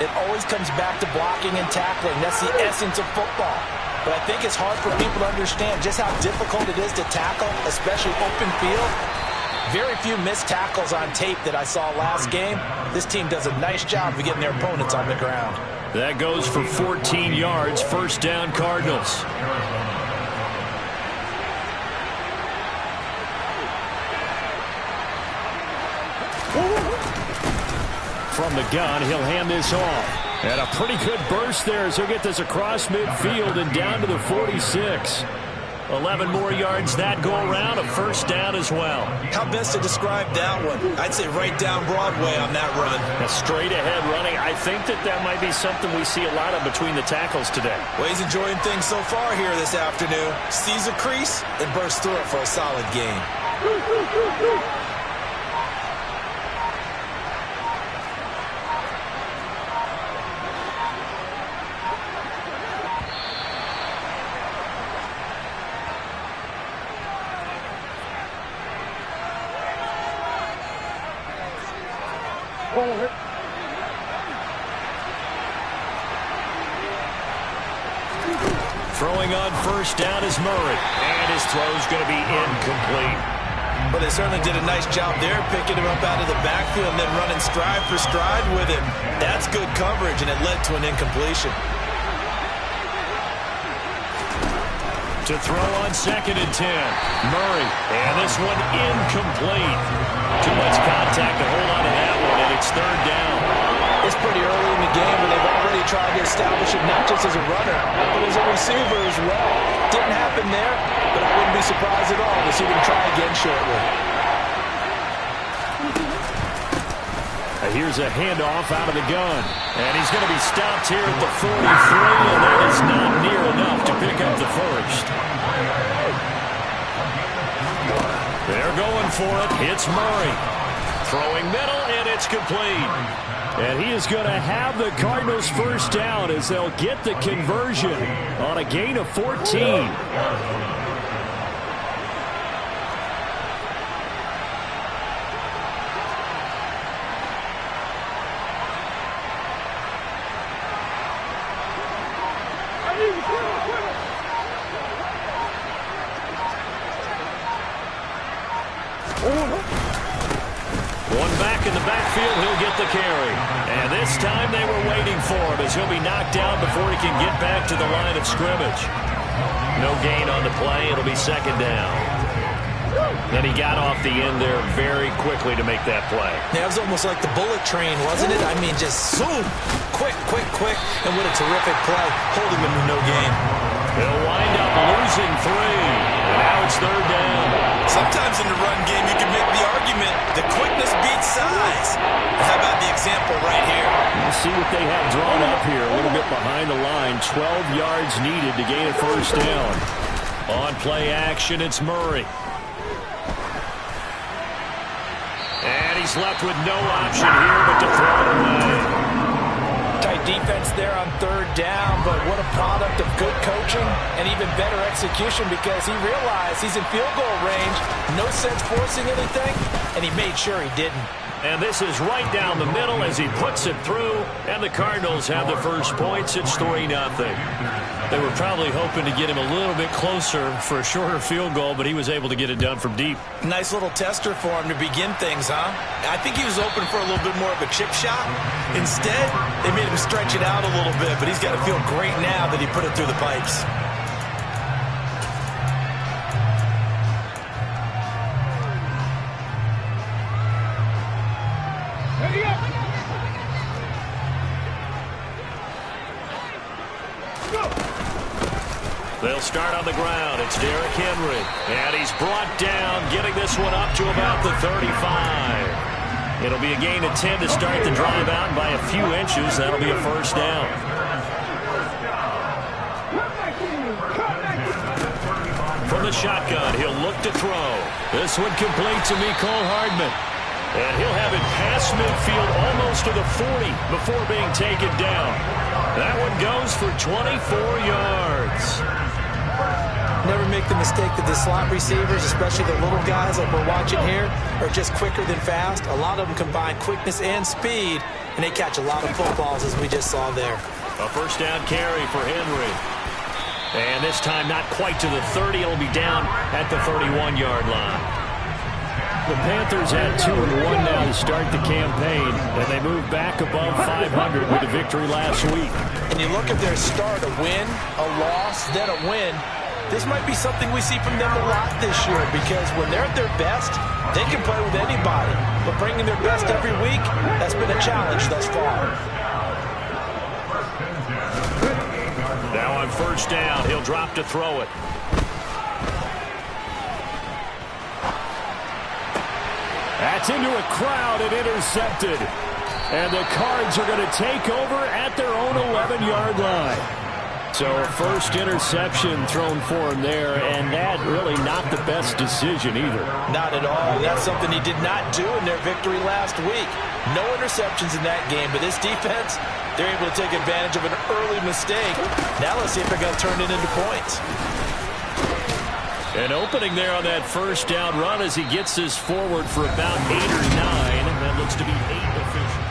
It always comes back to blocking and tackling. That's the essence of football. But I think it's hard for people to understand just how difficult it is to tackle, especially open field. Very few missed tackles on tape that I saw last game. This team does a nice job of getting their opponents on the ground. That goes for 14 yards, first down Cardinals. From the gun, he'll hand this off. And a pretty good burst there as he'll get this across midfield and down to the 46. 11 more yards that go around, a first down as well. How best to describe that one? I'd say right down Broadway on that run. A straight ahead running. I think that might be something we see a lot of between the tackles today. Well, he's enjoying things so far here this afternoon. Sees a crease and bursts through it for a solid gain. Throwing on first down is Murray. And his throw's going to be incomplete. But they certainly did a nice job there, picking him up out of the backfield and then running stride for stride with him. That's good coverage, and it led to an incompletion. To throw on 2nd and 10. Murray. And this one incomplete. Too much contact to hold on to that one, and it's 3rd down. It's pretty early in the game, and they've already tried to establish him not just as a runner, but as a receiver as well. Didn't happen there, but I wouldn't be surprised at all to see them try again shortly. Here's a handoff out of the gun. And he's going to be stopped here at the 43, and that is not near enough to pick up the first. They're going for it. It's Murray. Throwing middle, and it's complete. And he is going to have the Cardinals first down as they'll get the conversion on a gain of 14. One back in the backfield, he'll get the carry. And this time they were waiting for him as he'll be knocked down before he can get back to the line of scrimmage. No gain on the play. It'll be 2nd down. And he got off the end there very quickly to make that play. Yeah, it was almost like the bullet train, wasn't it? I mean, just zoom. Quick, quick, quick. And what a terrific play, holding him to no gain. He'll wind up losing 3. And now it's 3rd down. Sometimes in the run game, you can make the argument the quickness beats size. How about the example right here? We'll see what they have drawn up here. A little bit behind the line. 12 yards needed to gain a first down. On play action, it's Murray. And he's left with no option here but to throw it away. Tight defense there on 3rd down, but what a product of good coaching and even better execution because he realized he's in field goal range. No sense forcing anything, and he made sure he didn't. And this is right down the middle as he puts it through, and the Cardinals have the first points. It's 3-0. They were probably hoping to get him a little bit closer for a shorter field goal, but he was able to get it done from deep. Nice little tester for him to begin things, huh? I think he was open for a little bit more of a chip shot. Instead, they made him stretch it out a little bit, but he's got to feel great now that he put it through the pipes. They'll start on the ground. It's Derrick Henry. And he's brought down, getting this one up to about the 35. It'll be a gain of 10 to start the drive out by a few inches. That'll be a first down. From the shotgun, he'll look to throw. This one complete to Mecole Hardman. And he'll have it past midfield almost to the 40 before being taken down. That one goes for 24 yards. never make the mistake that the slot receivers, especially the little guys like we're watching here, are just quicker than fast. A lot of them combine quickness and speed, and they catch a lot of footballs, as we just saw there. A first down carry for Henry. And this time not quite to the 30. It'll be down at the 31-yard line. The Panthers had 2-1 now to start the campaign, and they moved back above 500 with a victory last week. When you look at their start, a win, a loss, then a win, this might be something we see from them a lot this year, because when they're at their best, they can play with anybody. But bringing their best every week, that's been a challenge thus far. Now on first down, he'll drop to throw it. That's into a crowd and intercepted. And the Cards are going to take over at their own 11-yard line. So first interception thrown for him there, and that really not the best decision either. Not at all. That's something he did not do in their victory last week. No interceptions in that game, but this defense, they're able to take advantage of an early mistake. Now let's see if they're going to turn it into points. An opening there on that first down run as he gets this forward for about 8 or 9. That looks to be 8 official.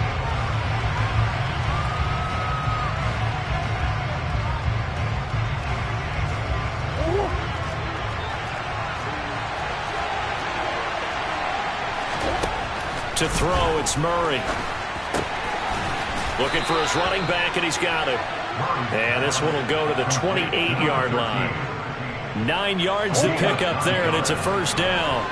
To throw, it's Murray. Looking for his running back, and he's got it. And this one will go to the 28-yard line. 9 yards to pick up there, and it's a first down.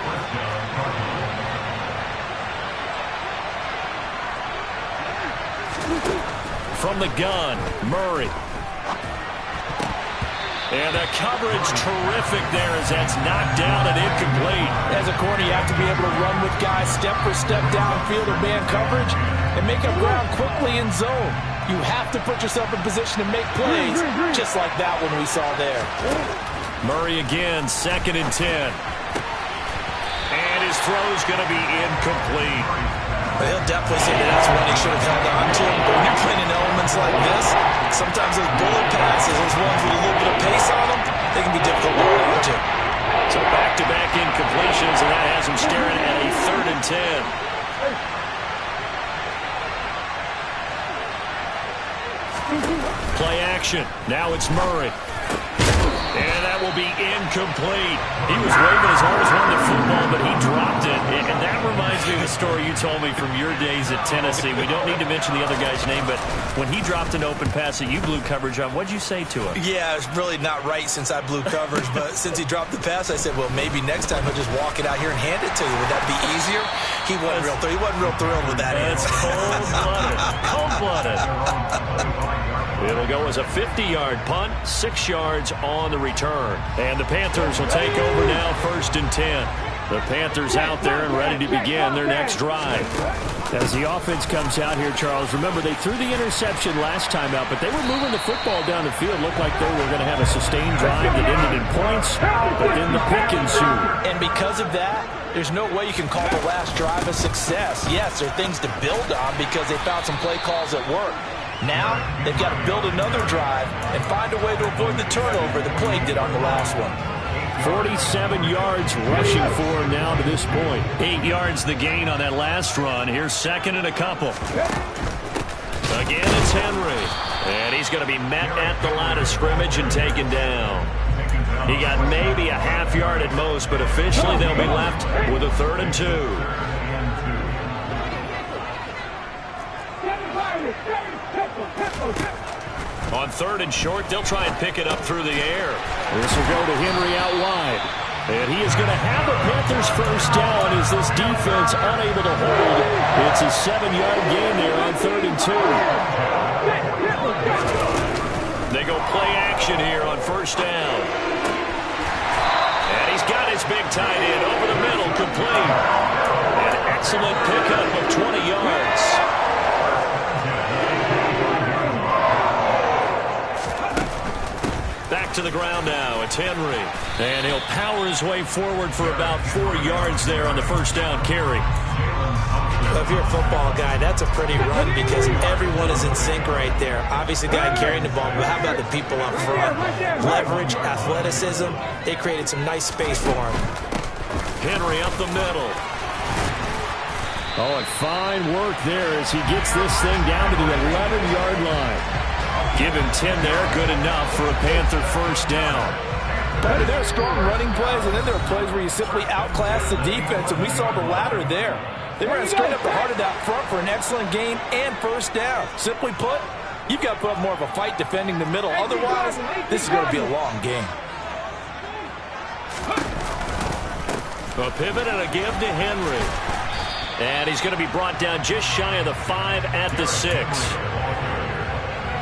From the gun, Murray. And the coverage terrific there as that's knocked down and incomplete. As a corner, you have to be able to run with guys step for step downfield or man coverage and make up ground quickly in zone. You have to put yourself in position to make plays, just like that one we saw there. Murray again, 2nd and 10. And his throw's going to be incomplete. Well, he'll definitely say that's one he should have held on to. But when you're playing in elements like this, sometimes those bullet passes, those ones with a little bit of pace on them, they can be difficult to hold on to. So back-to-back incompletions, and that has him staring at a 3rd and 10. Play action. Now it's Murray. And that will be incomplete. He was waving as hard as wanting the football, but he dropped it. And that reminds me of the story you told me from your days at Tennessee. We don't need to mention the other guy's name, but when he dropped an open pass that you blew coverage on, what'd you say to him? Yeah, it's really not right since I blew coverage, but since he dropped the pass, I said, well, maybe next time he'll just walk it out here and hand it to you. Would that be easier? He wasn't real thrilled with that. That's cold-blooded. Cold-blooded. It'll go as a 50-yard punt, 6 yards on the return. And the Panthers will take over now, 1st and 10. The Panthers out there and ready to begin their next drive. As the offense comes out here, Charles, remember they threw the interception last time out, but they were moving the football down the field. Looked like they were going to have a sustained drive that ended in points, but then the pick ensued. And because of that, there's no way you can call the last drive a success. Yes, there are things to build on because they found some play calls that work. Now, they've got to build another drive and find a way to avoid the turnover that plagued it on the last one. 47 yards rushing for him now to this point. 8 yards the gain on that last run. Here's 2nd and a couple. Again, it's Henry. And he's going to be met at the line of scrimmage and taken down. He got maybe a half yard at most, but officially they'll be left with a 3rd and 2. On 3rd and short, they'll try and pick it up through the air. This will go to Henry out wide. And he is going to have a Panthers first down as this defense unable to hold. It's a 7-yard gain there on 3rd and 2. They go play action here on first down. And he's got his big tight end over the middle, complete. An excellent pickup of 20 yards. Back to the ground now. It's Henry. And he'll power his way forward for about 4 yards there on the first down carry. If you're a football guy, that's a pretty run because everyone is in sync right there. Obviously, the guy carrying the ball, but how about the people up front? Leverage, athleticism, they created some nice space for him. Henry up the middle. Oh, and fine work there as he gets this thing down to the 11-yard line. Give him 10 there, good enough for a Panther first down. There are strong running plays, and then there are plays where you simply outclass the defense, and we saw the latter there. They ran straight up the heart of that front for an excellent gain and first down. Simply put, you've got to put up more of a fight defending the middle. Otherwise, this is going to be a long game. A pivot and a give to Henry. And he's going to be brought down just shy of the 5 at the 6.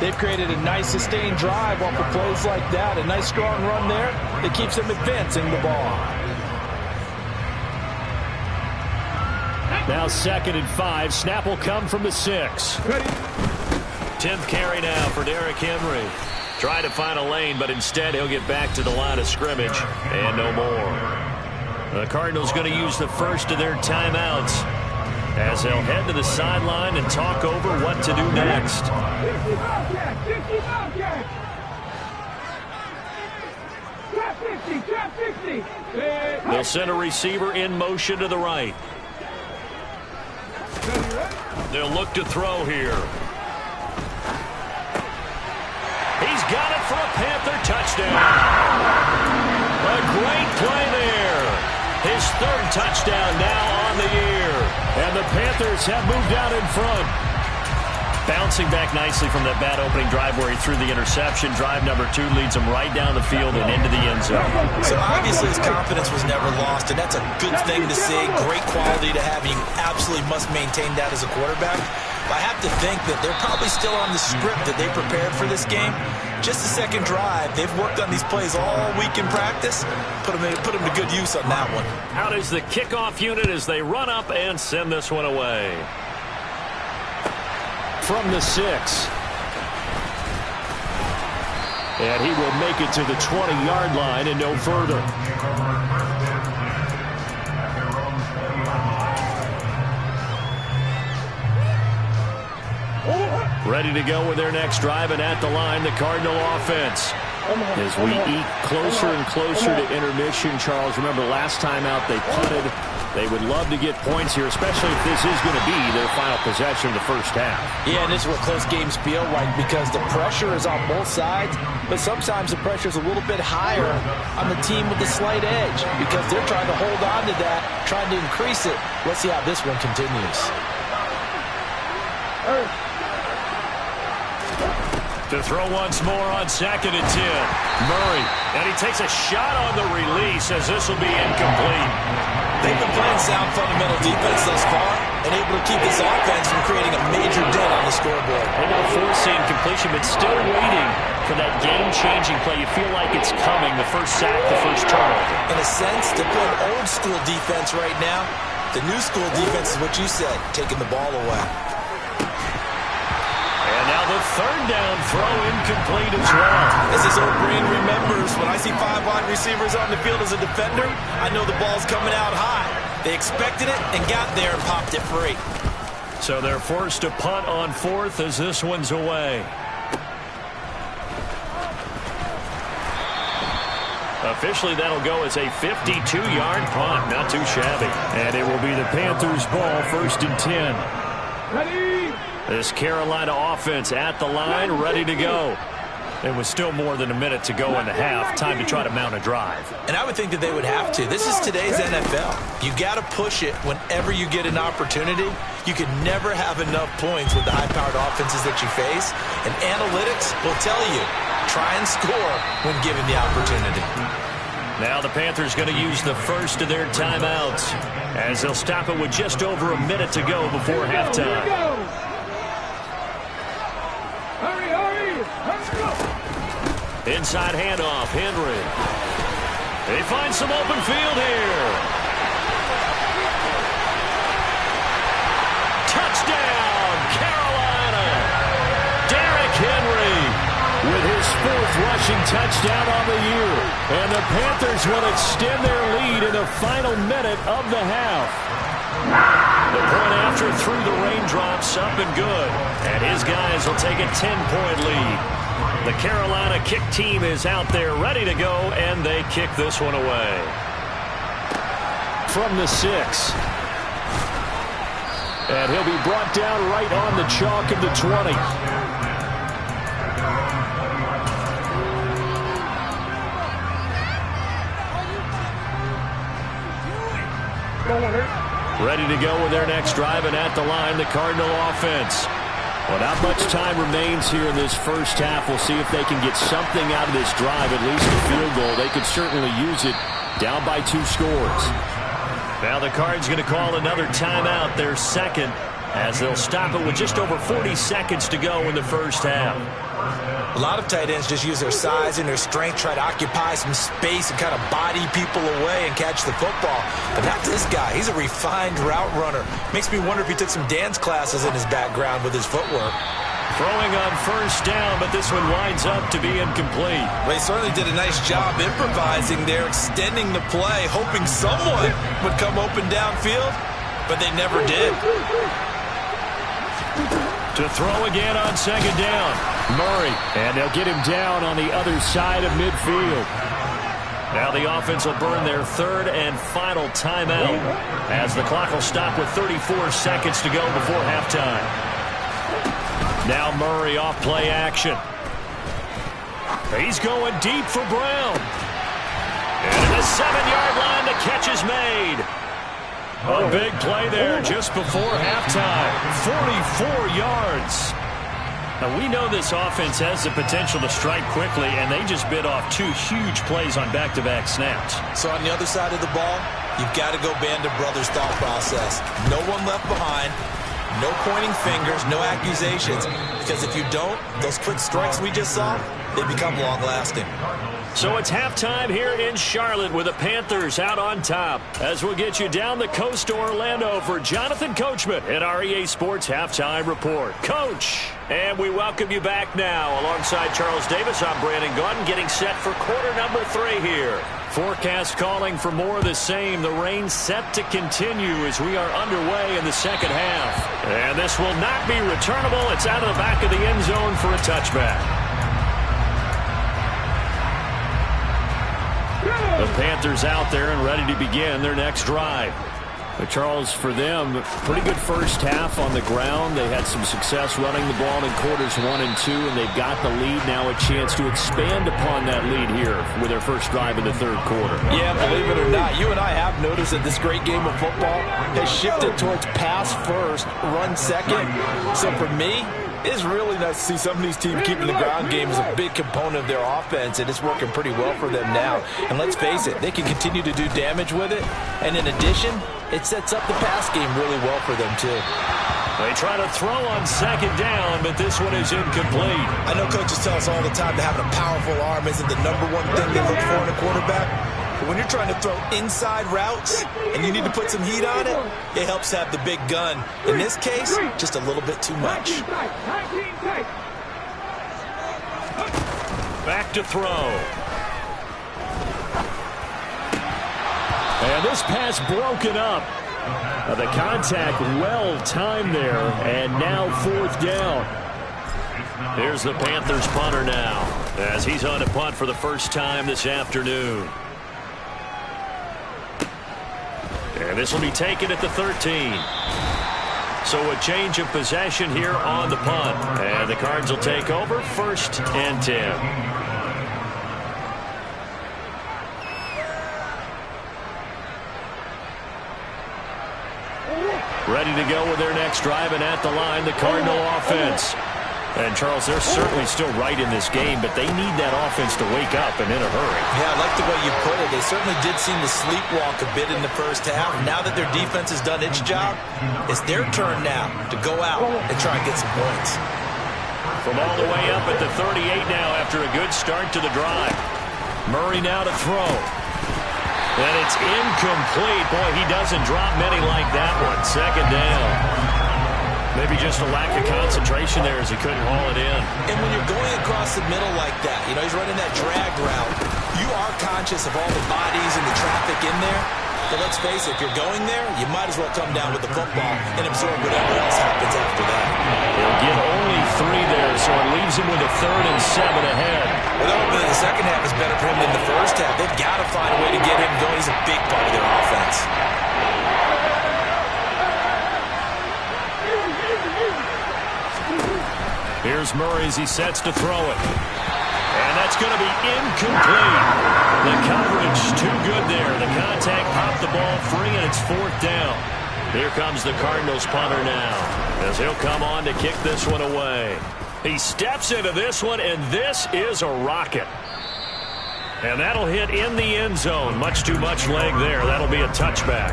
They've created a nice sustained drive off of plays like that. A nice strong run there that keeps them advancing the ball. Now 2nd and 5. Snap will come from the 6. 10th carry now for Derrick Henry. Trying to find a lane, but instead he'll get back to the line of scrimmage and no more. The Cardinals going to use the first of their timeouts as they'll head to the sideline and talk over what to do next. They'll send a receiver in motion to the right. They'll look to throw here. He's got it for a Panther touchdown. A great play there. His 3rd touchdown now on the year. And the Panthers have moved out in front. Bouncing back nicely from that bad opening drive where he threw the interception. Drive number 2 leads him right down the field and into the end zone. So obviously his confidence was never lost, and that's a good thing to see. Great quality to have. You absolutely must maintain that as a quarterback. But I have to think that they're probably still on the script that they prepared for this game. Just the 2nd drive. They've worked on these plays all week in practice. Put them to good use on that one. Out is the kickoff unit as they run up and send this one away. From the 6. And he will make it to the 20-yard line and no further. Ready to go with their next drive, and at the line, the Cardinal offense. As we eke closer and closer to intermission, Charles, remember last time out they punted. They would love to get points here, especially if this is going to be their final possession of the first half. Yeah, and this is what close games feel like because the pressure is on both sides, but sometimes the pressure is a little bit higher on the team with the slight edge because they're trying to hold on to that, trying to increase it. Let's see how this one continues. To throw once more on 2nd and 10. Murray, and he takes a shot on the release as this will be incomplete. They've been playing sound fundamental defense thus far and able to keep this offense from creating a major dent on the scoreboard. Able to force the incompletion, but still waiting for that game-changing play. You feel like it's coming, the first sack, the first turnover. In a sense, they're playing old-school defense right now. The new-school defense is what you said, taking the ball away. And now the 3rd down throw incomplete as well. As his old brain remembers, when I see 5 wide receivers on the field as a defender, I know the ball's coming out high. They expected it and got there and popped it free. So they're forced to punt on 4th as this one's away. Officially, that'll go as a 52-yard punt. Not too shabby. And it will be the Panthers' ball, 1st and 10. Ready? This Carolina offense at the line, ready to go. It was still more than a minute to go in the half. Time to try to mount a drive. And I would think that they would have to. This is today's NFL. You got to push it whenever you get an opportunity. You can never have enough points with the high-powered offenses that you face. And analytics will tell you, try and score when given the opportunity. Now the Panthers going to use the first of their timeouts as they'll stop it with just over a minute to go before halftime. Inside handoff, Henry. They find some open field here. Touchdown, Carolina. Derrick Henry with his 4th rushing touchdown on the year. And the Panthers will extend their lead in the final minute of the half. The point after through the raindrops, up and good. And his guys will take a 10-point lead. The Carolina kick team is out there ready to go, and they kick this one away. From the 6. And he'll be brought down right on the chalk of the 20. Ready to go with their next drive, and at the line, the Cardinal offense. Well, not much time remains here in this first half. We'll see if they can get something out of this drive, at least a field goal. They could certainly use it down by 2 scores. Now the Cards going to call another timeout, their second, as they'll stop it with just over 40 seconds to go in the first half. A lot of tight ends just use their size and their strength, try to occupy some space and kind of body people away and catch the football. But not this guy. He's a refined route runner. Makes me wonder if he took some dance classes in his background with his footwork. Throwing on first down, but this one winds up to be incomplete. Well, he certainly did a nice job improvising there, extending the play, hoping someone would come open downfield, but they never did. To throw again on second down. Murray, and they'll get him down on the other side of midfield. Now the offense will burn their third and final timeout as the clock will stop with 34 seconds to go before halftime. Now Murray off play action. He's going deep for Brown. And at the 7-yard line, the catch is made. A big play there just before halftime. 44 yards. Now, we know this offense has the potential to strike quickly, and they just bit off 2 huge plays on back-to-back snaps. So on the other side of the ball, you've got to go Band of Brothers thought process. No one left behind, no pointing fingers, no accusations. Because if you don't, those quick strikes we just saw, they become long-lasting. So it's halftime here in Charlotte with the Panthers out on top. As we'll get you down the coast to Orlando for Jonathan Coachman at our EA Sports Halftime Report. Coach, and we welcome you back now. Alongside Charles Davis, I'm Brandon Gaudin, getting set for quarter number 3 here. Forecast calling for more of the same. The rain set to continue as we are underway in the second half. And this will not be returnable. It's out of the back of the end zone for a touchback. The Panthers out there and ready to begin their next drive. But Charles, for them, pretty good first half on the ground. They had some success running the ball in quarters 1 and 2, and they've got the lead now, a chance to expand upon that lead here with their first drive in the third quarter. Yeah, believe it or not, you and I have noticed that this great game of football has shifted towards pass first, run second. So for me, it's really nice to see some of these teams keeping the ground game as a big component of their offense, and it's working pretty well for them now. And let's face it, they can continue to do damage with it. And in addition, it sets up the pass game really well for them, too. They try to throw on second down, but this one is incomplete. I know coaches tell us all the time that having a powerful arm isn't the number one thing they look for in a quarterback. But when you're trying to throw inside routes and you need to put some heat on it, it helps have the big gun. In this case, just a little bit too much. Back to throw. And this pass broken up. The contact well timed there, and now fourth down. Here's the Panthers punter now, as he's on a punt for the first time this afternoon. And this will be taken at the 13. So a change of possession here on the punt. And the Cards will take over, 1st and 10. Ready to go with their next drive, and at the line, the Cardinal offense. And, Charles, they're certainly still right in this game, but they need that offense to wake up and in a hurry. Yeah, I like the way you put it. They certainly did seem to sleepwalk a bit in the first half. Now that their defense has done its job, it's their turn now to go out and try and get some points. From all the way up at the 38 now after a good start to the drive. Murray now to throw. And it's incomplete. Boy, he doesn't drop many like that one. Second down. Maybe just a lack of concentration there as he couldn't haul it in. And when you're going across the middle like that, he's running that drag route, you are conscious of all the bodies and the traffic in there. But let's face it, if you're going there, you might as well come down with the football and absorb whatever else happens after that. He'll get only 3 there, so it leaves him with a 3rd and 7 ahead. Well, hopefully the second half is better for him than the first half. They've got to find a way to get him going. He's a big part of their offense. Here's Murray as he sets to throw it. And that's going to be incomplete. The coverage too good there. The contact popped the ball free, and it's 4th down. Here comes the Cardinals punter now, as he'll come on to kick this one away. He steps into this one, and this is a rocket. And that'll hit in the end zone. Much too much leg there. That'll be a touchback.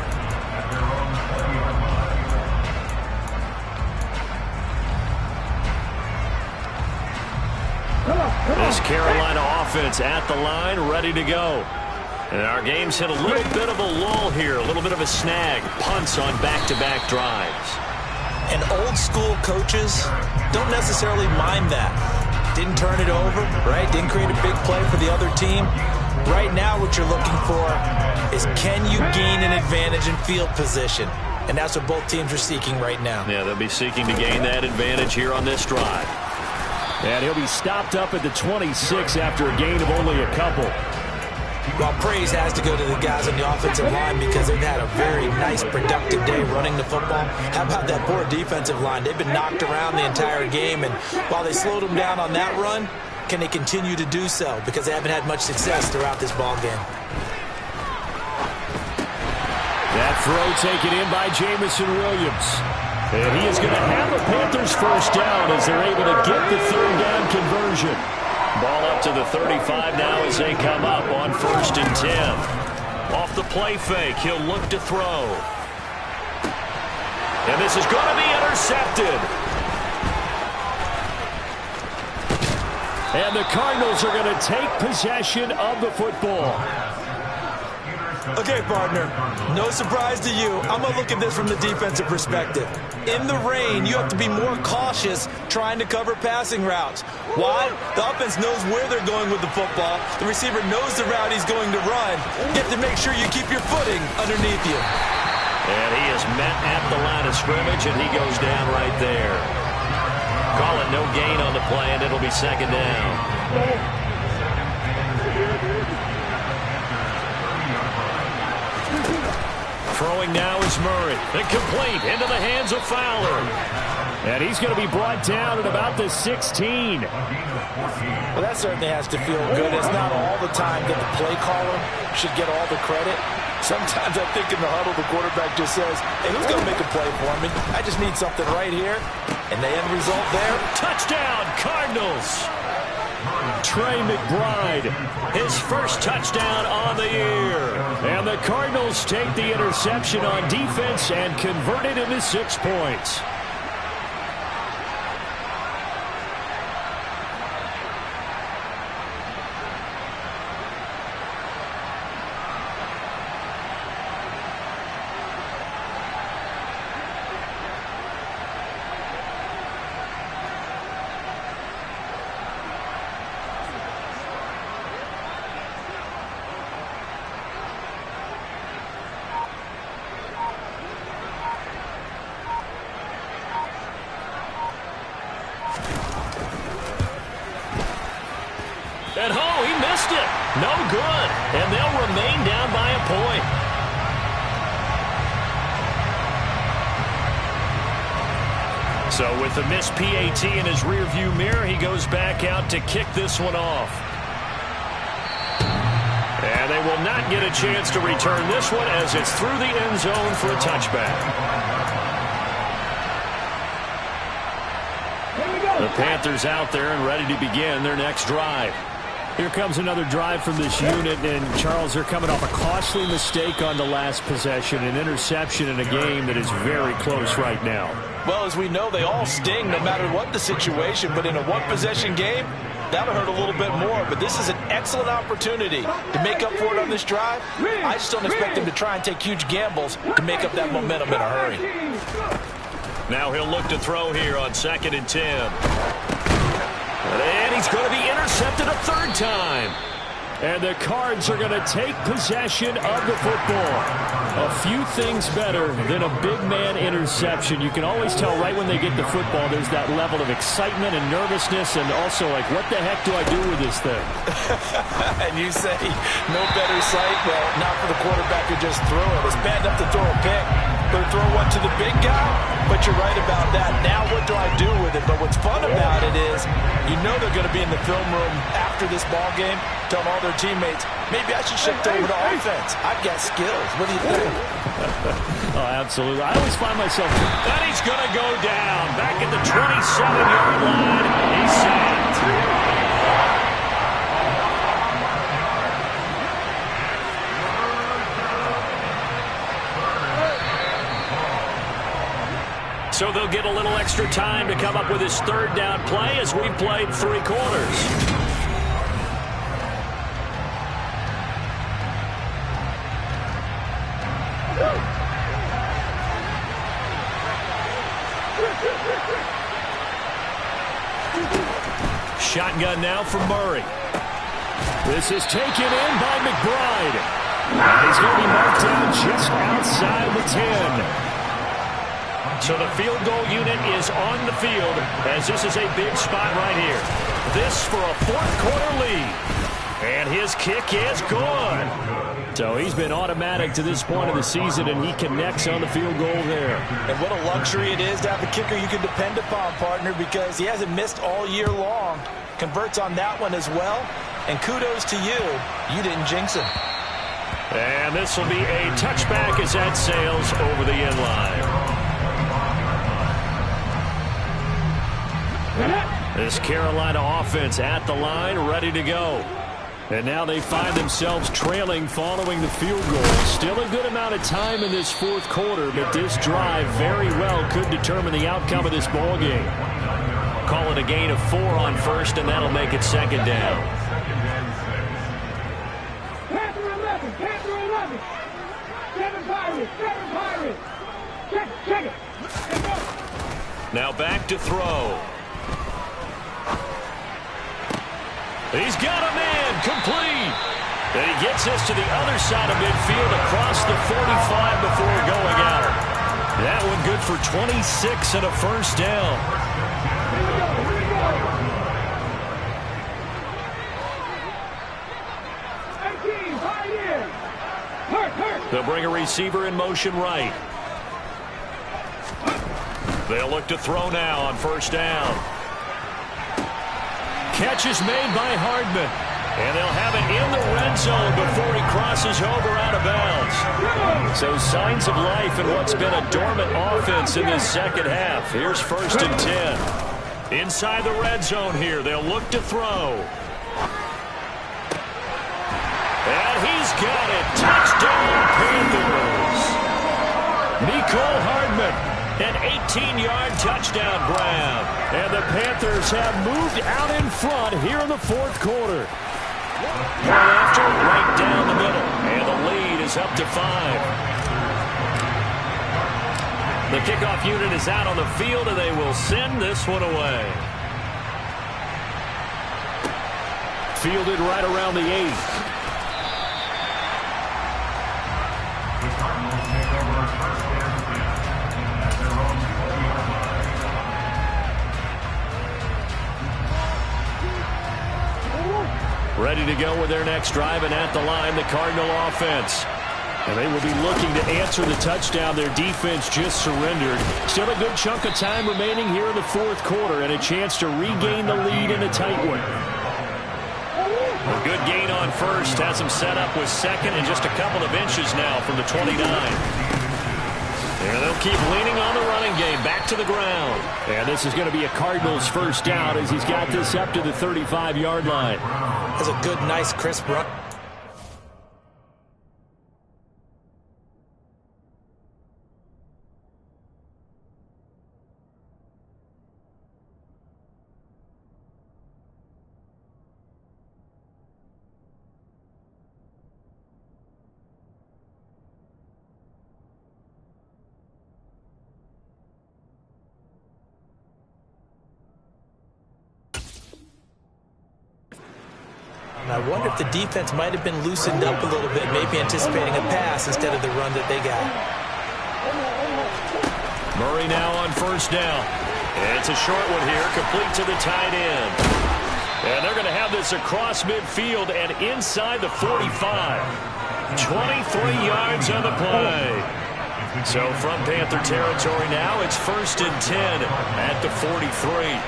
This Carolina offense at the line, ready to go. And our game's hit a little bit of a lull here, a little bit of a snag. Punts on back-to-back drives. And old-school coaches don't necessarily mind that. Didn't turn it over, right? Didn't create a big play for the other team. Right now what you're looking for is, can you gain an advantage in field position? And that's what both teams are seeking right now. Yeah, they'll be seeking to gain that advantage here on this drive. And he'll be stopped up at the 26 after a gain of only a couple. Well, praise has to go to the guys on the offensive line because they've had a very nice, productive day running the football. How about that poor defensive line? They've been knocked around the entire game, and while they slowed them down on that run, can they continue to do so? Because they haven't had much success throughout this ball game. That throw taken in by Jameson Williams. And he is going to have a Panthers first down as they're able to get the 3rd down conversion. Ball up to the 35 now as they come up on 1st and 10. Off the play fake, he'll look to throw. And this is going to be intercepted. And the Cardinals are going to take possession of the football. Okay, partner, no surprise to you. I'm going to look at this from the defensive perspective. In the rain, you have to be more cautious trying to cover passing routes. Why? The offense knows where they're going with the football. The receiver knows the route he's going to run. You have to make sure you keep your footing underneath you. And he is met at the line of scrimmage, and he goes down right there. Call it no gain on the play, and it'll be 2nd down. Throwing now is Murray. Incomplete into the hands of Fowler. And he's going to be brought down at about the 16. Well, that certainly has to feel good. It's not all the time that the play caller should get all the credit. Sometimes I think in the huddle, the quarterback just says, hey, who's going to make a play for me? I just need something right here. And the end result there. Touchdown, Cardinals. Trey McBride, his first touchdown on the year. And the Cardinals take the interception on defense and convert it into 6 points. And he missed it. No good. And they'll remain down by a point. So with the missed PAT in his rearview mirror, he goes back out to kick this one off. And they will not get a chance to return this one as it's through the end zone for a touchback. The Panthers out there and ready to begin their next drive. Here comes another drive from this unit, and Charles, they're coming off a costly mistake on the last possession, an interception in a game that is very close right now. Well, as we know, they all sting no matter what the situation, but in a one-possession game, that'll hurt a little bit more. But this is an excellent opportunity to make up for it on this drive. I just don't expect them to try and take huge gambles to make up that momentum in a hurry. Now he'll look to throw here on 2nd and 10. And he's going to be intercepted a 3rd time. And the Cards are going to take possession of the football. A few things better than a big man interception. You can always tell right when they get the football, there's that level of excitement and nervousness, and also like, what the heck do I do with this thing? And you say, no better sight? Well, not for the quarterback to just throw it. It's bad enough to throw a pick, but to throw one to the big guy? But you're right about that. Now what do I do with it? But what's fun about it is, you know they're going to be in the film room after this ball game, telling all their teammates, maybe I should shift over to offense. I've got skills. What do you think? Oh, absolutely. I always find myself... And he's going to go down. Back at the 27-yard line. He's sacked. So they'll get a little extra time to come up with his third down play as we've played 3 quarters. Shotgun now for Murray. This is taken in by McBride. And he's going to be marked down just outside the 10. So the field goal unit is on the field as this is a big spot right here. This for a fourth-quarter lead. And his kick is good. So he's been automatic to this point of the season, and he connects on the field goal there. And what a luxury it is to have a kicker you can depend upon, partner, because he hasn't missed all year long. Converts on that one as well. And kudos to you. You didn't jinx him. And this will be a touchback as that sails over the end line. This Carolina offense at the line, ready to go. And now they find themselves trailing following the field goal. Still a good amount of time in this fourth quarter, but this drive very well could determine the outcome of this ball game. Call it a gain of 4 on first, and that'll make it second down. Panther 11, Panther 11. 7 Pirates, 7 Pirates. Check it. Now back to throw. He's got a man, complete. And he gets this to the other side of midfield across the 45 before going out. That one good for 26 and a first down. They'll bring a receiver in motion right. They'll look to throw now on first down. Catch is made by Hardman. And they'll have it in the red zone before he crosses over out of bounds. So signs of life in what's been a dormant offense in this second half. Here's first and 10. Inside the red zone here, they'll look to throw. And he's got it. Touchdown, Panthers. Mecole Hardman. An 18-yard touchdown grab. And the Panthers have moved out in front here in the fourth quarter. After right down the middle. And the lead is up to 5. The kickoff unit is out on the field, and they will send this one away. Fielded right around the 8. Ready to go with their next drive, and at the line, the Cardinal offense. And they will be looking to answer the touchdown. Their defense just surrendered. Still a good chunk of time remaining here in the fourth quarter, and a chance to regain the lead in a tight one. A good gain on first. Has them set up with second and just a couple of inches now from the 29. And they'll keep leaning on the running game. Back to the ground. And this is going to be a Cardinals first down as he's got this up to the 35-yard line. That's a good, nice, crisp run. I wonder if the defense might have been loosened up a little bit, maybe anticipating a pass instead of the run that they got. Murray now on first down. It's a short one here, complete to the tight end. And they're going to have this across midfield and inside the 45. 23 yards on the play. So from Panther territory now, it's 1st and 10 at the 43.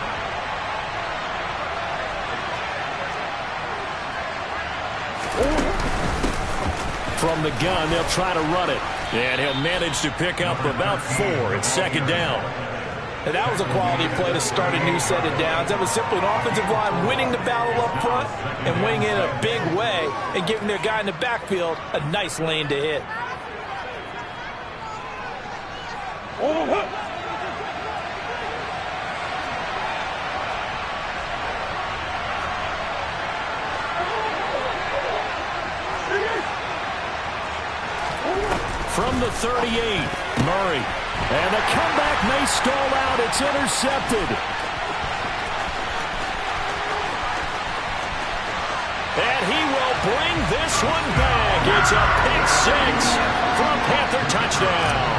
From the gun, they'll try to run it. And he'll manage to pick up about 4. It's 2nd down. And that was a quality play to start a new set of downs. That was simply an offensive line winning the battle up front and winning it in a big way and giving their guy in the backfield a nice lane to hit. From the 38, Murray. And the comeback may stall out. It's intercepted. And he will bring this one back. It's a pick 6 for a Panther touchdown.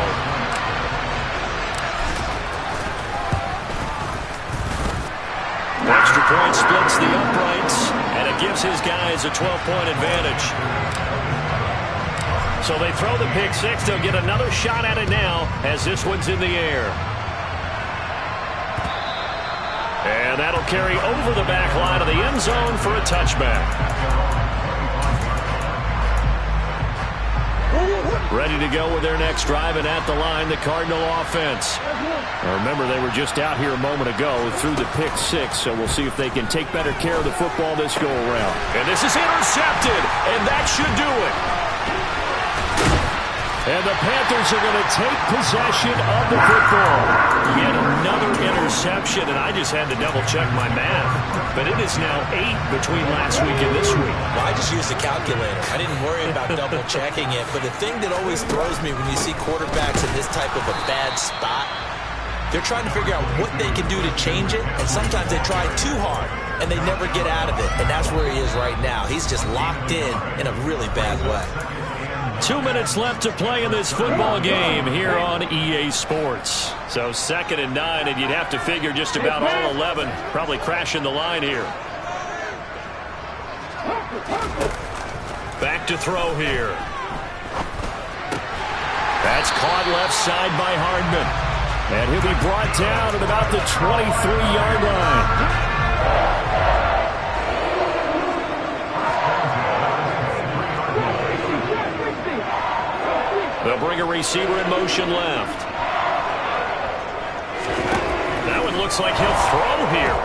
Extra point splits the uprights, and it gives his guys a 12-point advantage. So they throw the pick 6. They'll get another shot at it now as this one's in the air. And that'll carry over the back line of the end zone for a touchback. Ready to go with their next drive, and at the line, the Cardinal offense. Now remember, they were just out here a moment ago through the pick 6, so we'll see if they can take better care of the football this go-around. And this is intercepted, and that should do it. And the Panthers are going to take possession of the football. Yet another interception, and I just had to double-check my math. But it is now 8 between last week and this week. Well, I just used the calculator. I didn't worry about double-checking it. But the thing that always throws me when you see quarterbacks in this type of a bad spot, they're trying to figure out what they can do to change it, and sometimes they try too hard, and they never get out of it. And that's where he is right now. He's just locked in a really bad way. 2 minutes left to play in this football game here on EA Sports. So 2nd and 9, and you'd have to figure just about all 11 probably crashing the line here. Back to throw here. That's caught left side by Hardman. And he'll be brought down at about the 23-yard line. They'll bring a receiver in motion left. That one looks like he'll throw here.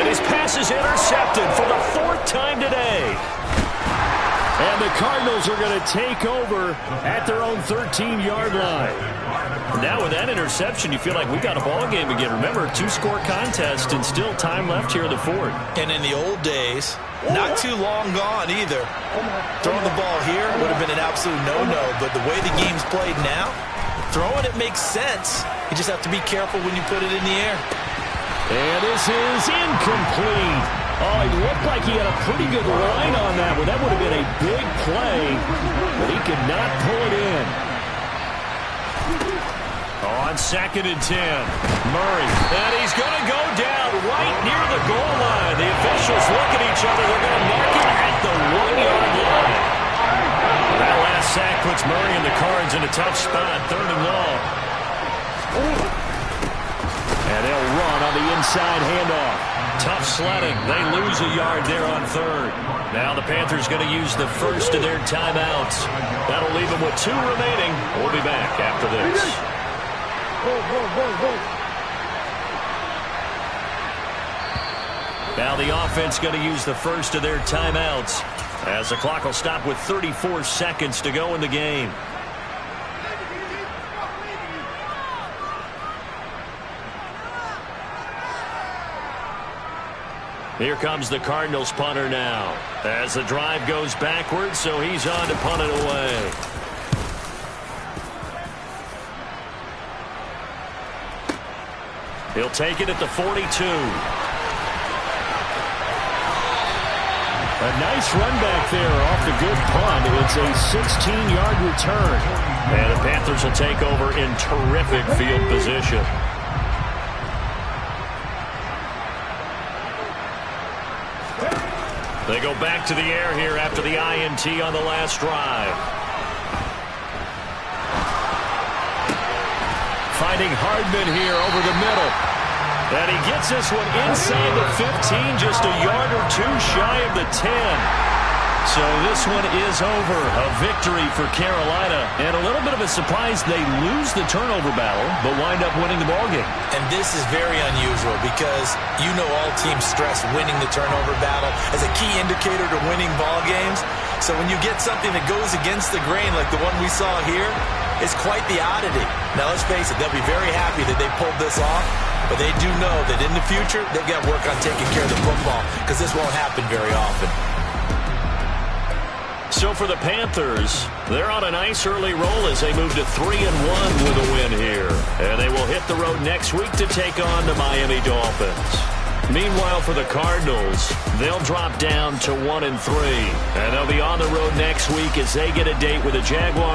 And his pass is intercepted for the 4th time today. And the Cardinals are going to take over at their own 13-yard line. Now with that interception, you feel like we've got a ball game again. Remember, 2-score contest and still time left here in the 4th. And in the old days, not too long gone either. Throwing the ball here would have been an absolute no-no, but the way the game's played now, throwing it makes sense. You just have to be careful when you put it in the air. And this is incomplete. Oh, he looked like he had a pretty good line on that one. That would have been a big play, but he could not pull it in. On 2nd and 10, Murray. And he's going to go down right near the goal line. The officials look at each other. They're going to mark him at the 1-yard line. That last sack puts Murray and the Cards in a tough spot, 3rd and long. And they'll run on the inside handoff. Tough sledding. They lose a yard there on 3rd. Now the Panthers going to use the first of their timeouts. That'll leave them with 2 remaining. We'll be back after this. Now the offense going to use the first of their timeouts as the clock will stop with 34 seconds to go in the game. Here comes the Cardinals punter now as the drive goes backwards, so he's on to punt it away. He'll take it at the 42. A nice run back there off the good punt. It's a 16-yard return. And the Panthers will take over in terrific field position. They go back to the air here after the INT on the last drive. Finding Hardman here over the middle. And he gets this one inside the 15, just a yard or two shy of the 10. So this one is over. A victory for Carolina. And a little bit of a surprise, they lose the turnover battle, but wind up winning the ballgame. And this is very unusual because you know all teams stress winning the turnover battle as a key indicator to winning ball games. So when you get something that goes against the grain like the one we saw here, it's quite the oddity. Now let's face it, they'll be very happy that they pulled this off, but they do know that in the future they've got to work on taking care of the football because this won't happen very often. So for the Panthers, they're on a nice early roll as they move to 3-1 with a win here. And they will hit the road next week to take on the Miami Dolphins. Meanwhile, for the Cardinals, they'll drop down to 1-3. And they'll be on the road next week as they get a date with the Jaguars.